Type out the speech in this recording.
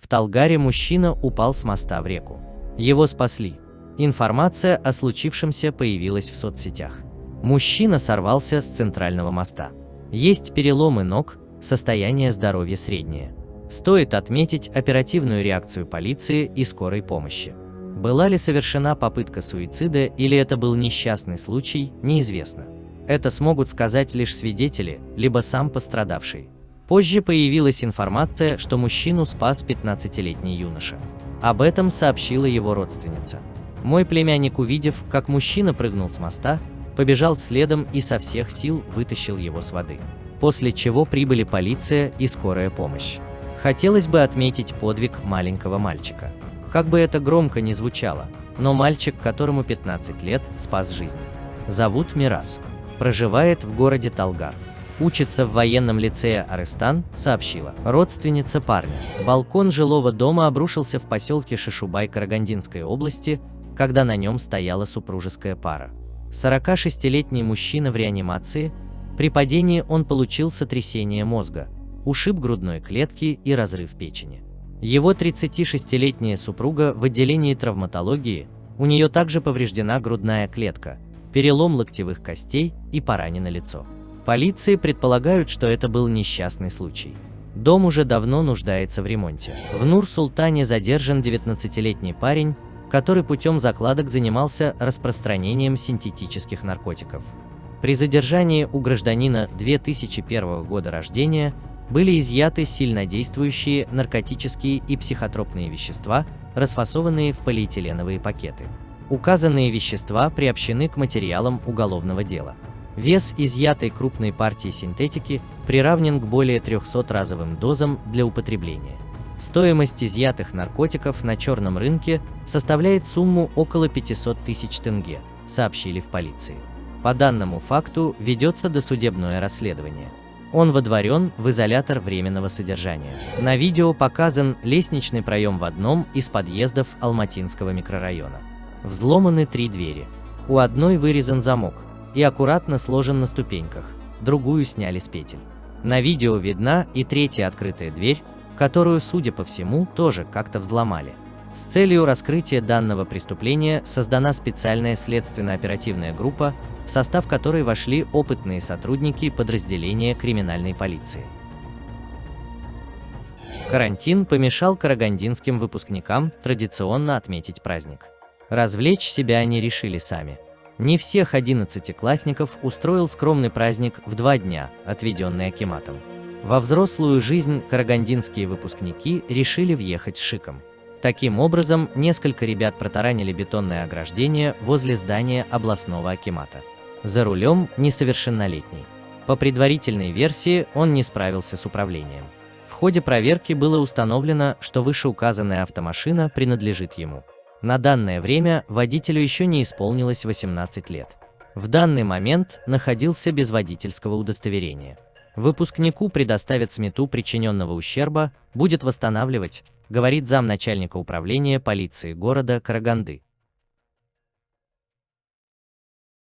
В Талгаре мужчина упал с моста в реку. Его спасли. Информация о случившемся появилась в соцсетях. Мужчина сорвался с центрального моста. Есть переломы ног, состояние здоровья среднее. Стоит отметить оперативную реакцию полиции и скорой помощи. Была ли совершена попытка суицида или это был несчастный случай, неизвестно. Это смогут сказать лишь свидетели, либо сам пострадавший. Позже появилась информация, что мужчину спас 15-летний юноша. Об этом сообщила его родственница. Мой племянник, увидев, как мужчина прыгнул с моста, побежал следом и со всех сил вытащил его с воды. После чего прибыли полиция и скорая помощь. Хотелось бы отметить подвиг маленького мальчика. Как бы это громко ни звучало, но мальчик, которому 15 лет, спас жизнь. Зовут Мирас. Проживает в городе Талгар. Учится в военном лицее Арыстан, сообщила родственница парня. Балкон жилого дома обрушился в поселке Шишубай Карагандинской области, когда на нем стояла супружеская пара. 46-летний мужчина в реанимации. При падении он получил сотрясение мозга, ушиб грудной клетки и разрыв печени. Его 36-летняя супруга в отделении травматологии, у нее также повреждена грудная клетка, перелом локтевых костей и поранено лицо. Полиции предполагают, что это был несчастный случай. Дом уже давно нуждается в ремонте. В Нур-Султане задержан 19-летний парень, который путем закладок занимался распространением синтетических наркотиков. При задержании у гражданина 2001 года рождения были изъяты сильнодействующие наркотические и психотропные вещества, расфасованные в полиэтиленовые пакеты. Указанные вещества приобщены к материалам уголовного дела. Вес изъятой крупной партии синтетики приравнен к более 300-разовым дозам для употребления. Стоимость изъятых наркотиков на черном рынке составляет сумму около 500 тысяч тенге, сообщили в полиции. По данному факту ведется досудебное расследование. Он водворен в изолятор временного содержания. На видео показан лестничный проем в одном из подъездов Алматинского микрорайона. Взломаны 3 двери. У одной вырезан замок и аккуратно сложен на ступеньках, другую сняли с петель. На видео видна и 3-я открытая дверь, которую, судя по всему, тоже как-то взломали. С целью раскрытия данного преступления создана специальная следственно-оперативная группа, в состав которой вошли опытные сотрудники подразделения криминальной полиции. Карантин помешал карагандинским выпускникам традиционно отметить праздник. Развлечь себя они решили сами. Не всех 11-классников устроил скромный праздник в 2 дня, отведенный акиматом. Во взрослую жизнь карагандинские выпускники решили въехать с шиком. Таким образом, несколько ребят протаранили бетонное ограждение возле здания областного акимата. За рулем несовершеннолетний. По предварительной версии, он не справился с управлением. В ходе проверки было установлено, что вышеуказанная автомашина принадлежит ему. На данное время водителю еще не исполнилось 18 лет. В данный момент находился без водительского удостоверения. Выпускнику предоставят смету причиненного ущерба, будет восстанавливать, говорит замначальника управления полиции города Караганды.